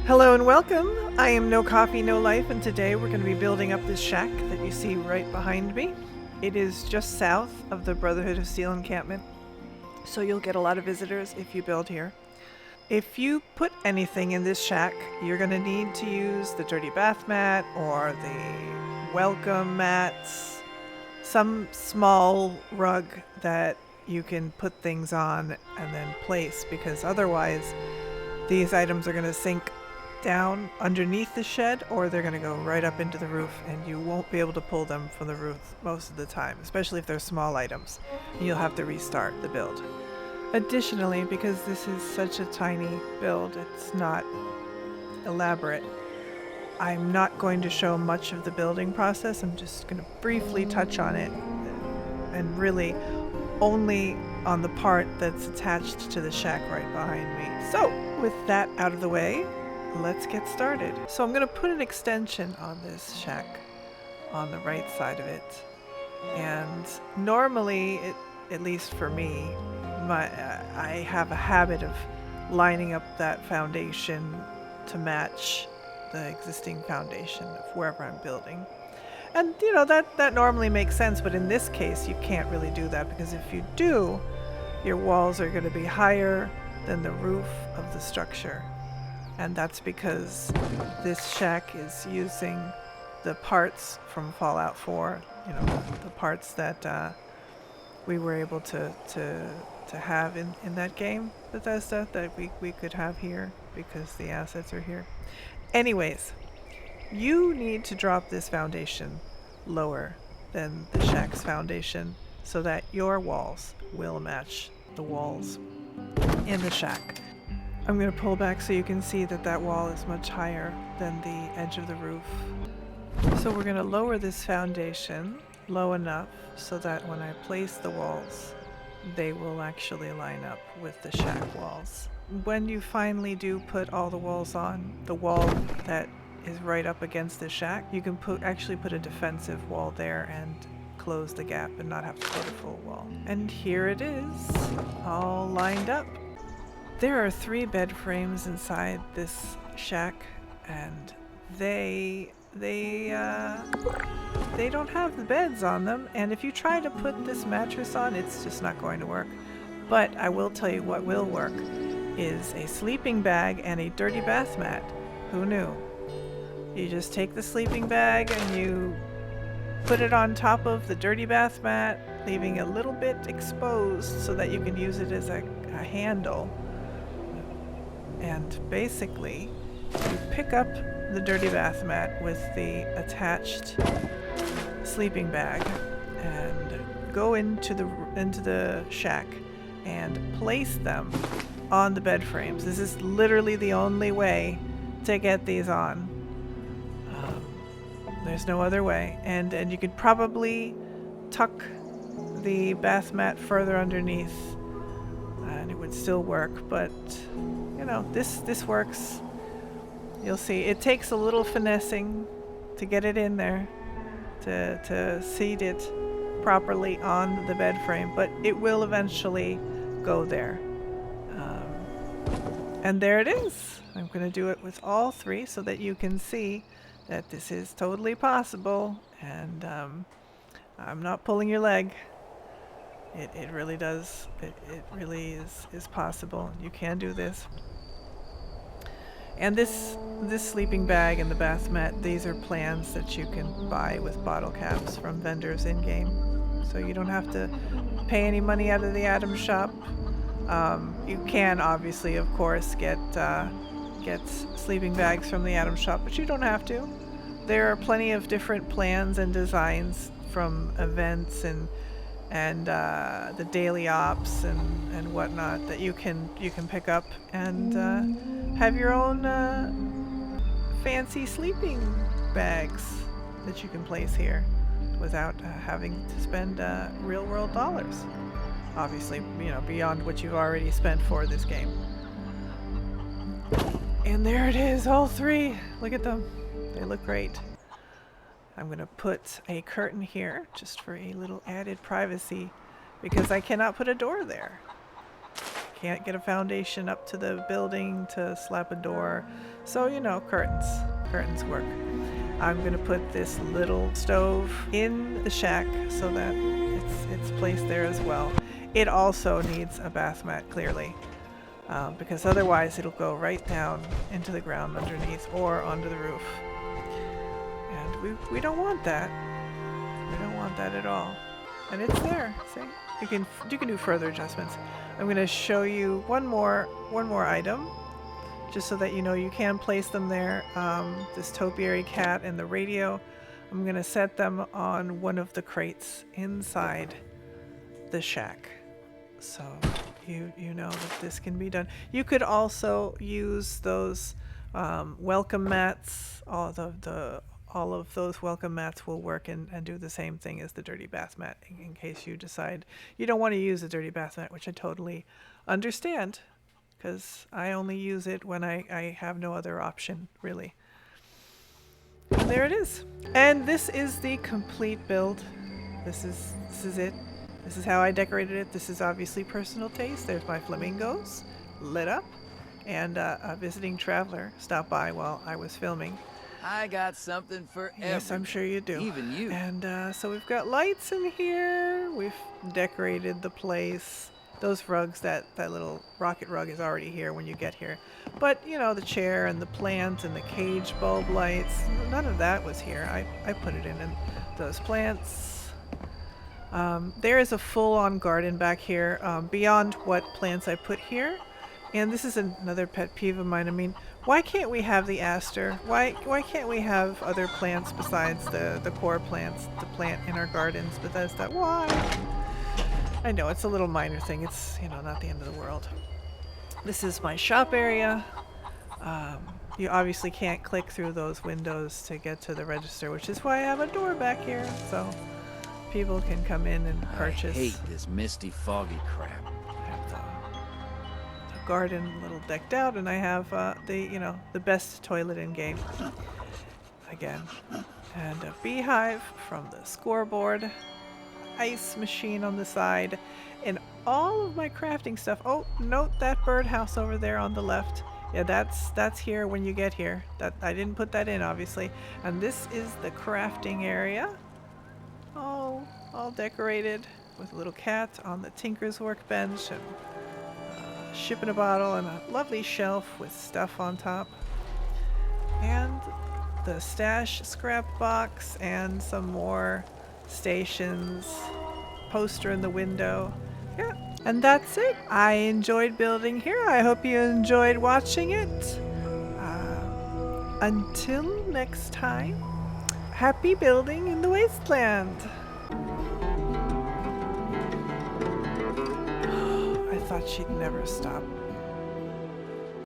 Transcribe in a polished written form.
Hello and welcome. I am No Coffee, No Life, and today we're going to be building up this shack that you see right behind me. It is just south of the Brotherhood of Steel encampment, so you'll get a lot of visitors if you build here. If you put anything in this shack, you're going to need to use the dirty bath mat or the welcome mats, some small rug that you can put things on and then place, because otherwise these items are going to sink down underneath the shed, or they're going to go right up into the roof, and you won't be able to pull them from the roof most of the time, especially if they're small items. You'll have to restart the build. Additionally, because this is such a tiny build, it's not elaborate, I'm not going to show much of the building process. I'm just going to briefly touch on it, and really only on the part that's attached to the shack right behind me. So, with that out of the way, let's get started. So I'm going to put an extension on this shack on the right side of it. And normally, at least for me, I have a habit of lining up that foundation to match the existing foundation of wherever I'm building. And you know, that normally makes sense, but in this case you can't really do that, because if you do, your walls are going to be higher than the roof of the structure. And that's because this shack is using the parts from Fallout 4, you know, the parts that we were able to have in that game, Bethesda, that we could have here because the assets are here. Anyways, you need to drop this foundation lower than the shack's foundation so that your walls will match the walls in the shack. I'm going to pull back so you can see that wall is much higher than the edge of the roof. So we're going to lower this foundation low enough so that when I place the walls, they will actually line up with the shack walls. When you finally do put all the walls on, the wall that is right up against the shack, you can actually put a defensive wall there and close the gap and not have to put a full wall. And here it is, all lined up. There are 3 bed frames inside this shack, and they don't have the beds on them, and if you try to put this mattress on, it's just not going to work. But I will tell you what will work is a sleeping bag and a dirty bath mat. Who knew? You just take the sleeping bag and you put it on top of the dirty bath mat, leaving a little bit exposed so that you can use it as a handle. And basically, you pick up the dirty bath mat with the attached sleeping bag and go into the shack and place them on the bed frames. This is literally the only way to get these on. There's no other way. And you could probably tuck the bath mat further underneath and it would still work, but you know, this works. You'll see. It takes a little finessing to get it in there, to seat it properly on the bed frame, but it will eventually go there. And there it is. I'm going to do it with all 3 so that you can see that this is totally possible, and I'm not pulling your leg. It really does. It really is possible. You can do this. And this sleeping bag and the bath mat, these are plans that you can buy with bottle caps from vendors in-game. So you don't have to pay any money out of the item shop. You can obviously, of course, get sleeping bags from the item shop, but you don't have to. There are plenty of different plans and designs from events and the daily ops and whatnot that you can pick up and have your own fancy sleeping bags that you can place here without having to spend real world dollars. Obviously, you know, beyond what you've already spent for this game. And there it is, all 3. Look at them. They look great. I'm going to put a curtain here just for a little added privacy, because I cannot put a door there. can't get a foundation up to the building to slap a door. So, you know, curtains. Curtains work. I'm gonna put this little stove in the shack so that it's placed there as well. It also needs a bath mat, clearly, because otherwise it'll go right down into the ground underneath or onto the roof. And we don't want that. We don't want that at all. And it's there. See, you can do further adjustments. I'm gonna show you one more item, just so that you know you can place them there. This topiary cat and the radio, I'm gonna set them on one of the crates inside the shack, so you know that this can be done. You could also use those welcome mats. All of those welcome mats will work and do the same thing as the dirty bath mat, in case you decide you don't want to use a dirty bath mat, which I totally understand, because I only use it when I have no other option, really. And there it is. And this is the complete build. This is it. This is how I decorated it. This is obviously personal taste. There's my flamingos lit up, and a visiting traveler stopped by while I was filming. I got something for everyone. Yes, I'm sure you do. Even you. And so we've got lights in here. We've decorated the place. Those rugs, that little rocket rug is already here when you get here. But, you know, the chair and the plants and the cage bulb lights, none of that was here. I put it in, and those plants. There is a full-on garden back here, beyond what plants I put here. And this is another pet peeve of mine. I mean, why can't we have the aster? Why can't we have other plants besides the core plants to plant in our gardens? Bethesda, why? I know it's a little minor thing. It's, you know, not the end of the world. This is my shop area. You obviously can't click through those windows to get to the register, which is why I have a door back here, so people can come in and purchase. I hate this misty, foggy crap. I have the garden a little decked out, and I have the best toilet in game again, and a beehive from the scoreboard. Ice machine on the side, and all of my crafting stuff. Oh, note that birdhouse over there on the left. Yeah, that's here when you get here. That I didn't put that in, obviously. And this is the crafting area. Oh, all decorated with a little cat on the tinker's workbench, and ship in a bottle, and a lovely shelf with stuff on top, and the stash scrap box, and some more stations, poster in the window. Yeah, and that's it. I enjoyed building here. I hope you enjoyed watching it. Until next time, happy building in the wasteland. I thought she'd never stop.